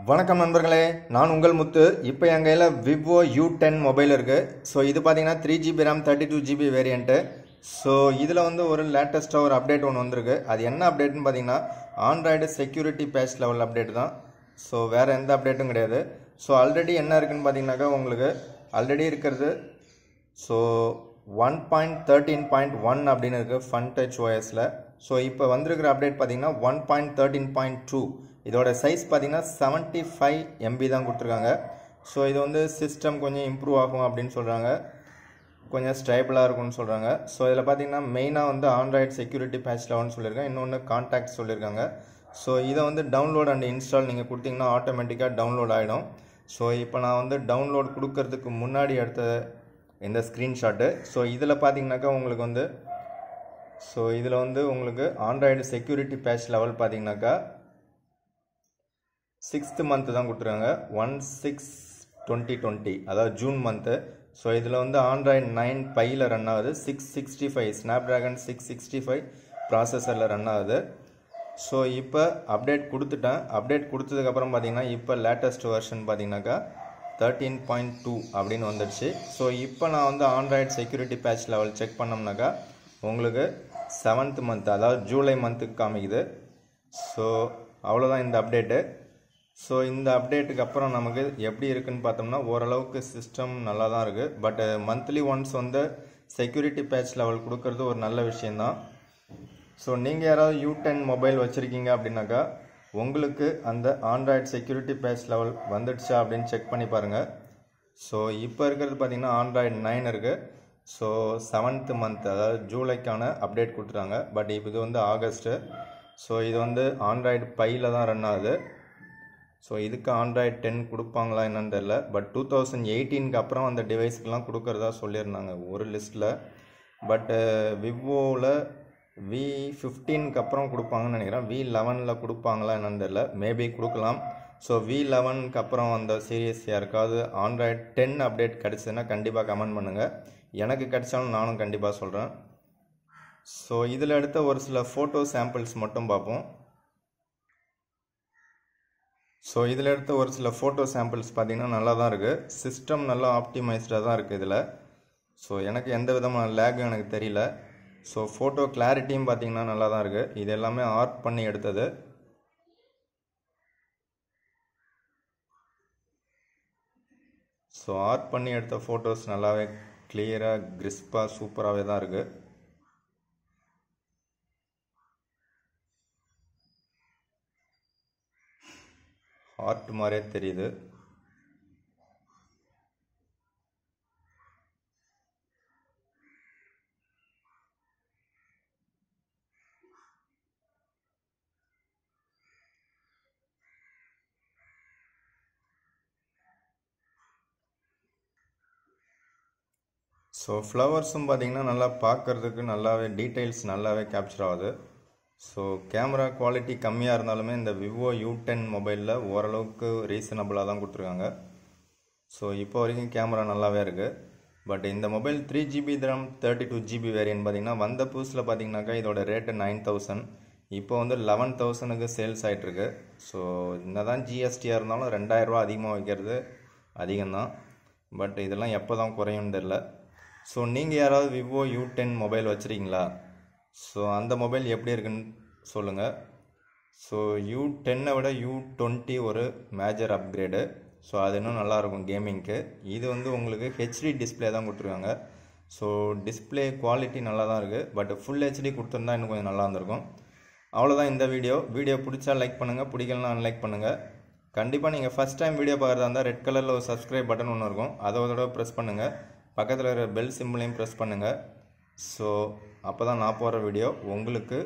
வணக்கம் நண்பர்களே, நான் உங்கள் முத்து. இப்போ என் கையில் விவோ U10 மொபைல் இருக்குது. ஸோ இது பார்த்தீங்கன்னா 3GB RAM 32GB variant. So இதில் வந்து ஒரு லேட்டஸ்ட்டாக ஒரு அப்டேட் ஒன்று வந்திருக்கு. அது என்ன அப்டேட்னு பார்த்தீங்கன்னா Android security patch level update தான். ஸோ வேறு எந்த அப்டேட்டும் கிடையாது. ஸோ ஆல்ரெடி என்ன இருக்குதுன்னு பார்த்தீங்கன்னாக்கா உங்களுக்கு ஆல்ரெடி இருக்கிறது ஸோ 1.13.1 அப்படின்னு இருக்குது Funtouch OSல. ஸோ இப்போ வந்திருக்கிற அப்டேட் பார்த்தீங்கன்னா 1.13.2. இதோட சைஸ் பார்த்தீங்கன்னா 75 MB தான் கொடுத்துருக்காங்க. ஸோ இது வந்து சிஸ்டம் கொஞ்சம் இம்ப்ரூவ் ஆகும் அப்படின்னு சொல்கிறாங்க, கொஞ்சம் ஸ்டேபிளாக இருக்கும்னு சொல்கிறாங்க. ஸோ இதில் பார்த்தீங்கன்னா மெயினாக வந்து ஆண்ட்ராய்டு செக்யூரிட்டி பேட்ச் லெவல்னு சொல்லியிருக்காங்க, இன்னொன்று கான்டாக்ட் சொல்லியிருக்காங்க. ஸோ இதை வந்து டவுன்லோட் அண்ட் இன்ஸ்டால் நீங்கள் கொடுத்தீங்கன்னா ஆட்டோமேட்டிக்காக டவுன்லோட் ஆகிடும். ஸோ இப்போ நான் வந்து டவுன்லோட் கொடுக்கறதுக்கு முன்னாடி எடுத்த இந்த ஸ்க்ரீன்ஷாட்டு. ஸோ இதில் பார்த்தீங்கன்னாக்கா உங்களுக்கு வந்து இதில் வந்து உங்களுக்கு ஆண்ட்ராய்டு செக்யூரிட்டி பேட்ச் லெவல் பார்த்தீங்கன்னாக்கா 6th மந்த் தான் கொடுத்துருக்காங்க, 1/6/2020, அதாவது ஜூன் மந்த்து. ஸோ இதில் வந்து ஆண்ட்ராய்டு 9 பையில் ரன் ஆகுது, 665 Snapdragon 665 ப்ராசஸரில் ரன் ஆகுது. ஸோ இப்போ அப்டேட் கொடுத்துட்டேன். அப்டேட் கொடுத்ததுக்கப்புறம் பார்த்தீங்கன்னா இப்போ லேட்டஸ்ட் வெர்ஷன் பார்த்தீங்கன்னாக்கா 13.2 அப்படின்னு வந்துடுச்சு. ஸோ இப்போ நான் வந்து Android security patch level check பண்ணோம்னாக்கா உங்களுக்கு 7th மந்த், அதாவது ஜூலை மந்த்துக்கு காமிக்குது. ஸோ அவ்வளோதான் இந்த அப்டேட்டு. ஸோ இந்த அப்டேட்டுக்கு அப்புறம் நமக்கு எப்படி இருக்குன்னு பார்த்தோம்னா ஓரளவுக்கு சிஸ்டம் நல்லா தான் இருக்குது. பட் மந்த்லி ஒன்ஸ் வந்து செக்யூரிட்டி பேட்ச் லெவல் கொடுக்கறது ஒரு நல்ல விஷயந்தான். ஸோ நீங்கள் யாராவது U10 மொபைல் வச்சுருக்கீங்க அப்படின்னாக்கா உங்களுக்கு அந்த ஆண்ட்ராய்டு செக்யூரிட்டி பேட்ச் லெவல் வந்துடுச்சா அப்படின்னு செக் பண்ணி பாருங்கள். ஸோ இப்போ இருக்கிறது பார்த்திங்கன்னா ஆண்ட்ராய்டு 9 இருக்குது. ஸோ 7th மந்த், அதாவது ஜூலைக்கான அப்டேட் கொடுத்துட்டாங்க. பட் இப்போ இது வந்து ஆகஸ்ட்டு. ஸோ இது வந்து ஆண்ட்ராய்டு பையில் தான் ரன் ஆகுது. ஸோ இதுக்கு ஆண்ட்ராய்டு 10 கொடுப்பாங்களா என்னன்னு தெரில. பட் 2018க்கு அப்புறம் அந்த டிவைஸ்க்கெலாம் கொடுக்குறதா சொல்லியிருந்தாங்க ஒரு லிஸ்ட்டில். பட்டு விவோவில் V15க்கு அப்புறம் கொடுப்பாங்கன்னு நினைக்கிறேன். V11ல் கொடுப்பாங்களா என்னன்னு தெரில, மேபி கொடுக்கலாம். ஸோ V11க்கு அப்புறம் அந்த சீரியஸ் யாருக்காவது ஆண்ட்ராய்டு 10 அப்டேட் கிடச்சதுன்னா கண்டிப்பாக கமெண்ட் பண்ணுங்கள். எனக்கு கிடைச்சாலும் நானும் கண்டிப்பாக சொல்கிறேன். ஸோ இதில் எடுத்த ஒரு சில ஃபோட்டோ சாம்பிள்ஸ் மட்டும் பார்ப்போம். ஸோ இதில் எடுத்த ஒரு சில ஃபோட்டோ சாம்பிள்ஸ் பார்த்திங்கன்னா நல்லா தான் இருக்குது. சிஸ்டம் நல்லா ஆப்டிமைஸ்டாக தான் இருக்குது இதில். ஸோ எனக்கு எந்த விதமான லேகும் எனக்கு தெரியல. ஸோ ஃபோட்டோ கிளாரிட்டியும் பார்த்திங்கன்னா நல்லா தான் இருக்குது. இது எல்லாமே ஆர்ட் பண்ணி எடுத்தது. ஸோ ஆர்ட் பண்ணி எடுத்த ஃபோட்டோஸ் நல்லாவே கிளியராக கிறிஸ்பாக சூப்பராகவே தான் இருக்குது. ஆர்ட் மாதிரியே தெரியுது. ஸோ ஃப்ளவர்ஸும் பார்த்திங்கன்னா நல்லா பார்க்குறதுக்கு நல்லாவே டீட்டெயில்ஸ் நல்லாவே கேப்சர் ஆகுது. ஸோ கேமரா குவாலிட்டி கம்மியாக இருந்தாலுமே இந்த விவோ U10 மொபைலில் ஓரளவுக்கு ரீசனபிளாக தான் கொடுத்துருக்காங்க. ஸோ இப்போ வரைக்கும் கேமரா நல்லாவே இருக்குது. பட் இந்த mobile 3GB RAM 32GB variant பார்த்திங்கன்னா வந்த புதுசில் பார்த்திங்கனாக்கா இதோட ரேட்டு 9000. இப்போ வந்து 11,000க்கு சேல்ஸ் ஆகிட்டுருக்கு. ஸோ என்ன தான் ஜிஎஸ்டியாக இருந்தாலும் 2000 ரூபா அதிகமாக வைக்கிறது அதிகம்தான். பட் இதெல்லாம் எப்போ தான் குறையும்னு தெரில. ஸோ நீங்கள் யாராவது விவோ U10 மொபைல் வச்சுருக்கீங்களா? ஸோ அந்த மொபைல் எப்படி இருக்குன்னு சொல்லுங்கள். ஸோ U10 விட U20 ஒரு மேஜர் அப்கிரேடு. ஸோ அது இன்னும் நல்லாயிருக்கும் கேமிங்க்கு. இது வந்து உங்களுக்கு HD டிஸ்பிளே தான் கொடுத்துருக்காங்க. ஸோ டிஸ்பிளே குவாலிட்டி நல்லா தான் இருக்குது. பட் ஃபுல் HD கொடுத்துருந்தா இன்னும் கொஞ்சம் நல்லா இருந்திருக்கும். அவ்வளோதான் இந்த வீடியோ பிடிச்சா லைக் பண்ணுங்கள், பிடிக்கலனா அன்லைக் பண்ணுங்கள். கண்டிப்பாக நீங்கள் ஃபஸ்ட் டைம் வீடியோ பார்க்குறதா இருந்தால் ரெட் கலரில் ஒரு சப்ஸ்கிரைப் பட்டன் ஒன்று இருக்கும், அதோட ப்ரெஸ் பண்ணுங்கள். பக்கத்தில் இருக்கிற பெல் சிம்பிளையும் ப்ரெஸ் பண்ணுங்கள். ஸோ அப்போ தான் நான் போகிற வீடியோ உங்களுக்கு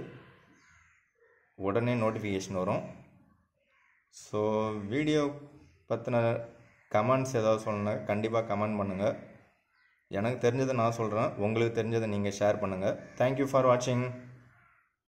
உடனே நோட்டிஃபிகேஷன் வரும். ஸோ வீடியோ பற்றின கமெண்ட்ஸ் ஏதாவது சொல்லணும் கண்டிப்பாக கமெண்ட் பண்ணுங்கள். எனக்கு தெரிஞ்சதை நான் சொல்கிறேன், உங்களுக்கு தெரிஞ்சதை நீங்கள் ஷேர் பண்ணுங்கள். தேங்க்யூ ஃபார் வாட்சிங்.